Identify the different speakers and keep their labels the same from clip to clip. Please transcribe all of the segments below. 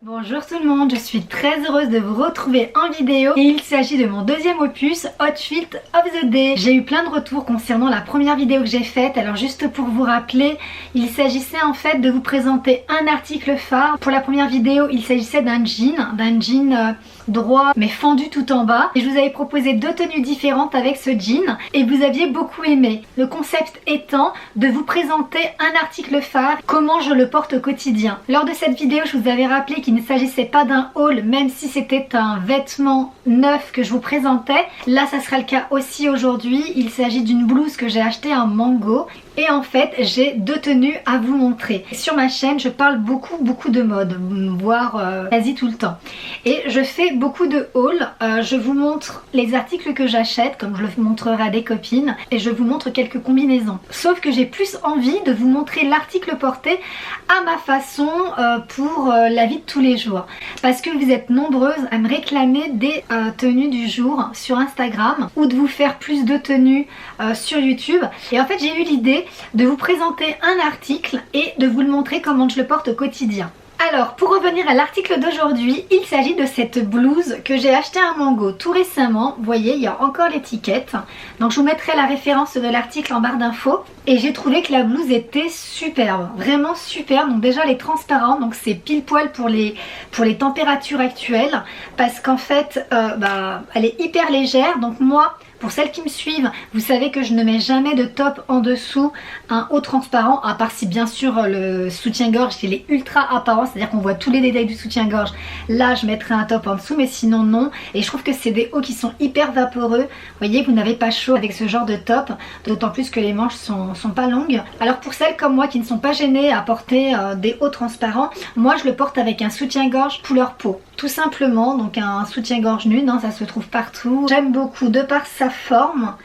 Speaker 1: Bonjour tout le monde, je suis très heureuse de vous retrouver en vidéo et il s'agit de mon deuxième opus, Outfit of the Day. J'ai eu plein de retours concernant la première vidéo que j'ai faite, alors juste pour vous rappeler, il s'agissait en fait de vous présenter un article phare. Pour la première vidéo, il s'agissait d'un jean droit mais fendu tout en bas. Et je vous avais proposé deux tenues différentes avec ce jean et vous aviez beaucoup aimé. Le concept étant de vous présenter un article phare, comment je le porte au quotidien. Lors de cette vidéo, je vous avais rappelé qu'il ne s'agissait pas d'un haul, même si c'était un vêtement neuf que je vous présentais. Là, ça sera le cas aussi aujourd'hui. Il s'agit d'une blouse que j'ai achetée à Mango. Et en fait, j'ai deux tenues à vous montrer. Sur ma chaîne, je parle beaucoup de mode, voire quasi tout le temps. Et je fais beaucoup de hauls. Je vous montre les articles que j'achète, comme je le montrerai à des copines. Et je vous montre quelques combinaisons. Sauf que j'ai plus envie de vous montrer l'article porté à ma façon pour la vie de tous les jours. Parce que vous êtes nombreuses à me réclamer des tenues du jour sur Instagram. Ou de vous faire plus de tenues sur YouTube. Et en fait, j'ai eu l'idée de vous présenter un article et de vous le montrer comment je le porte au quotidien. Alors, pour revenir à l'article d'aujourd'hui, il s'agit de cette blouse que j'ai achetée à Mango tout récemment. Vous voyez, il y a encore l'étiquette. Donc je vous mettrai la référence de l'article en barre d'infos. Et j'ai trouvé que la blouse était superbe, vraiment superbe. Donc déjà elle est transparente, donc c'est pile poil pour les températures actuelles. Parce qu'en fait, elle est hyper légère. Donc moi, pour celles qui me suivent, vous savez que je ne mets jamais de top en dessous, un haut transparent, à part si bien sûr le soutien-gorge il est ultra apparent, c'est-à-dire qu'on voit tous les détails du soutien-gorge. Là je mettrai un top en dessous, mais sinon non. Et je trouve que c'est des hauts qui sont hyper vaporeux. Vous voyez, vous n'avez pas chaud avec ce genre de top, d'autant plus que les manches sont pas longues. Alors pour celles comme moi qui ne sont pas gênées à porter des hauts transparents, moi je le porte avec un soutien-gorge couleur peau. Tout simplement, donc un soutien-gorge nu, ça se trouve partout. J'aime beaucoup de par sa forme,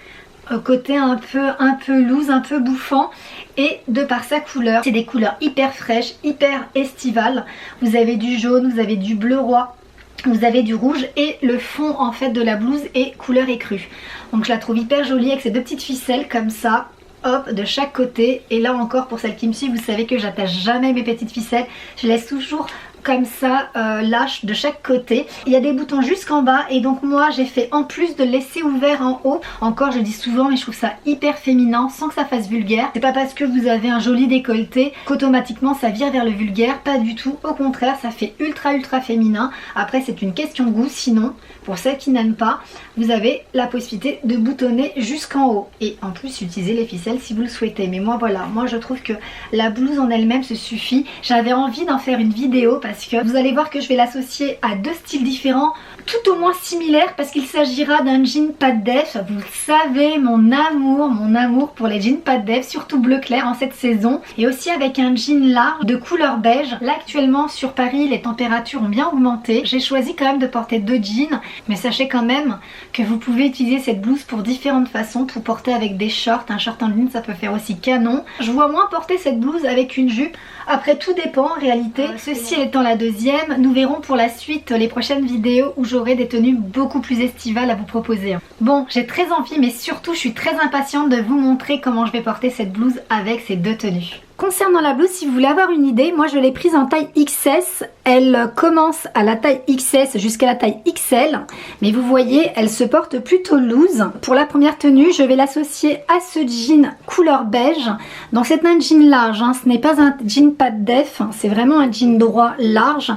Speaker 1: côté un peu loose, un peu bouffant, et de par sa couleur. C'est des couleurs hyper fraîches, hyper estivales. Vous avez du jaune, vous avez du bleu roi, vous avez du rouge et le fond en fait de la blouse est couleur écrue. Donc je la trouve hyper jolie avec ces deux petites ficelles comme ça. Hop, de chaque côté. Et là encore, pour celles qui me suivent, vous savez que j'attache jamais mes petites ficelles. Je laisse toujours comme ça lâche de chaque côté. Il y a des boutons jusqu'en bas et donc moi j'ai fait, en plus de laisser ouvert en haut, encore je dis souvent mais je trouve ça hyper féminin sans que ça fasse vulgaire. C'est pas parce que vous avez un joli décolleté qu'automatiquement ça vire vers le vulgaire, pas du tout, au contraire ça fait ultra féminin. Après c'est une question de goût, sinon pour celles qui n'aiment pas, vous avez la possibilité de boutonner jusqu'en haut et en plus utiliser les ficelles si vous le souhaitez. Mais moi voilà, moi je trouve que la blouse en elle-même se suffit. J'avais envie d'en faire une vidéo parce que vous allez voir que je vais l'associer à deux styles différents, tout au moins similaires, parce qu'il s'agira d'un jean pas de def. Vous savez mon amour pour les jeans pas de def, surtout bleu clair en cette saison, et aussi avec un jean large de couleur beige. Là actuellement sur Paris les températures ont bien augmenté. J'ai choisi quand même de porter deux jeans, mais sachez quand même que vous pouvez utiliser cette blouse pour différentes façons, pour porter avec des shorts, un short en jean ça peut faire aussi canon. Je vois moins porter cette blouse avec une jupe. Après tout dépend en réalité. Ceci étant la deuxième, nous verrons pour la suite les prochaines vidéos où j'aurai des tenues beaucoup plus estivales à vous proposer. Bon, j'ai très envie mais surtout je suis très impatiente de vous montrer comment je vais porter cette blouse avec ces deux tenues. Concernant la blouse, si vous voulez avoir une idée, moi je l'ai prise en taille XS. Elle commence à la taille XS jusqu'à la taille XL. Mais vous voyez, elle se porte plutôt loose. Pour la première tenue, je vais l'associer à ce jean couleur beige. Donc c'est un jean large, ce n'est pas un jean pas de def. C'est vraiment un jean droit large.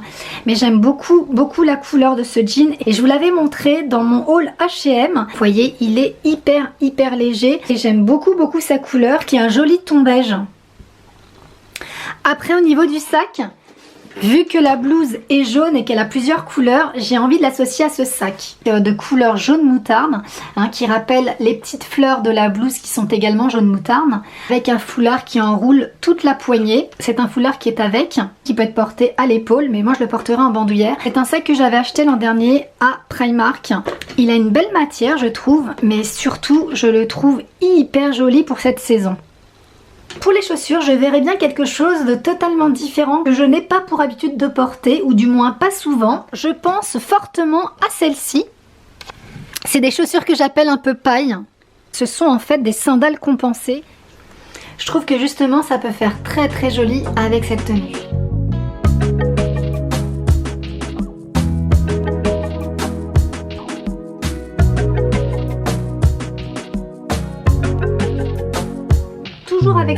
Speaker 1: Mais j'aime beaucoup la couleur de ce jean. Et je vous l'avais montré dans mon haul H&M. Vous voyez, il est hyper léger. Et j'aime beaucoup sa couleur qui est un joli ton beige. Après au niveau du sac, vu que la blouse est jaune et qu'elle a plusieurs couleurs, j'ai envie de l'associer à ce sac de couleur jaune moutarde, qui rappelle les petites fleurs de la blouse qui sont également jaune moutarde, avec un foulard qui enroule toute la poignée. C'est un foulard qui est avec, qui peut être porté à l'épaule, mais moi je le porterai en bandoulière. C'est un sac que j'avais acheté l'an dernier à Primark. Il a une belle matière je trouve, mais surtout je le trouve hyper joli pour cette saison. Pour les chaussures, je verrai bien quelque chose de totalement différent que je n'ai pas pour habitude de porter, ou du moins pas souvent. Je pense fortement à celle-ci. C'est des chaussures que j'appelle un peu paille. Ce sont en fait des sandales compensées. Je trouve que justement ça peut faire très joli avec cette tenue.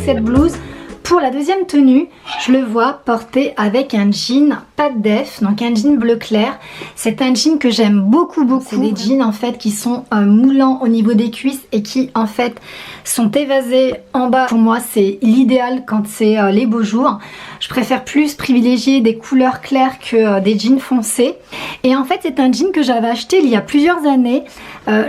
Speaker 1: cette blouse. Pour la deuxième tenue, je le vois porté avec un jean pas de def, donc un jean bleu clair. C'est un jean que j'aime beaucoup. C'est des jeans en fait qui sont moulants au niveau des cuisses et qui en fait sont évasés en bas. Pour moi c'est l'idéal quand c'est les beaux jours. Je préfère plus privilégier des couleurs claires que des jeans foncés. Et en fait c'est un jean que j'avais acheté il y a plusieurs années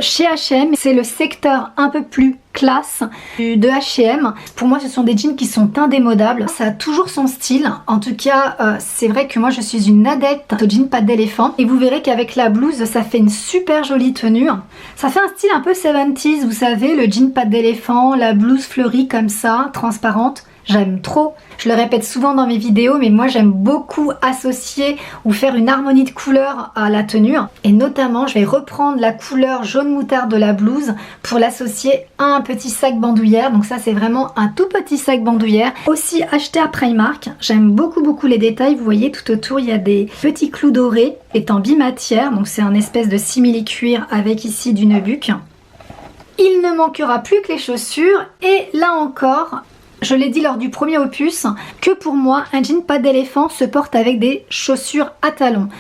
Speaker 1: chez H&M. C'est le secteur un peu plus classe de H&M. Pour moi ce sont des jeans qui sont indémodables. Ça a toujours son style. En tout cas c'est vrai que moi je suis une adepte au jean pattes d'éléphant. Et vous verrez qu'avec la blouse ça fait une super jolie tenue. Ça fait un style un peu 70s, vous savez, le jean pattes d'éléphant, la blouse fleurie comme ça, transparente. J'aime trop. Je le répète souvent dans mes vidéos, mais moi j'aime beaucoup associer ou faire une harmonie de couleurs à la tenue. Et notamment, je vais reprendre la couleur jaune moutarde de la blouse pour l'associer à un petit sac bandoulière. Donc ça, c'est vraiment un tout petit sac bandoulière. Aussi acheté à Primark. J'aime beaucoup les détails. Vous voyez, tout autour, il y a des petits clous dorés. C'est en bimatière, donc c'est un espèce de simili-cuir avec ici du nubuck. Il ne manquera plus que les chaussures. Et là encore... Je l'ai dit lors du premier opus que pour moi un jean pattes d'éléphant se porte avec des chaussures à talons.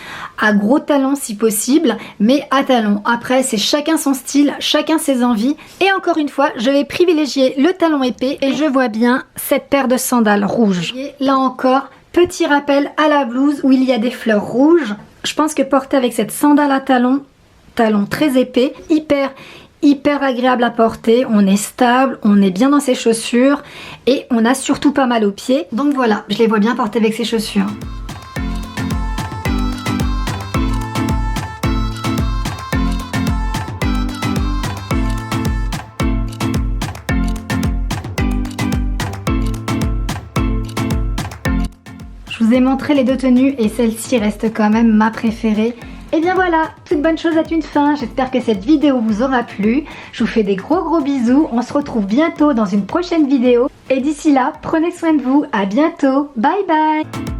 Speaker 1: À gros talons si possible, mais à talons. Après c'est chacun son style, chacun ses envies. Et encore une fois je vais privilégier le talon épais et je vois bien cette paire de sandales rouges. Et là encore petit rappel à la blouse où il y a des fleurs rouges. Je pense que porter avec cette sandale à talons très épais, hyper agréable à porter, on est stable, on est bien dans ses chaussures et on a surtout pas mal aux pieds. Donc voilà, je les vois bien porter avec ces chaussures. Je vous ai montré les deux tenues et celle-ci reste quand même ma préférée. Et bien voilà, toute bonne chose a une fin. J'espère que cette vidéo vous aura plu. Je vous fais des gros bisous. On se retrouve bientôt dans une prochaine vidéo. Et d'ici là, prenez soin de vous. À bientôt. Bye bye.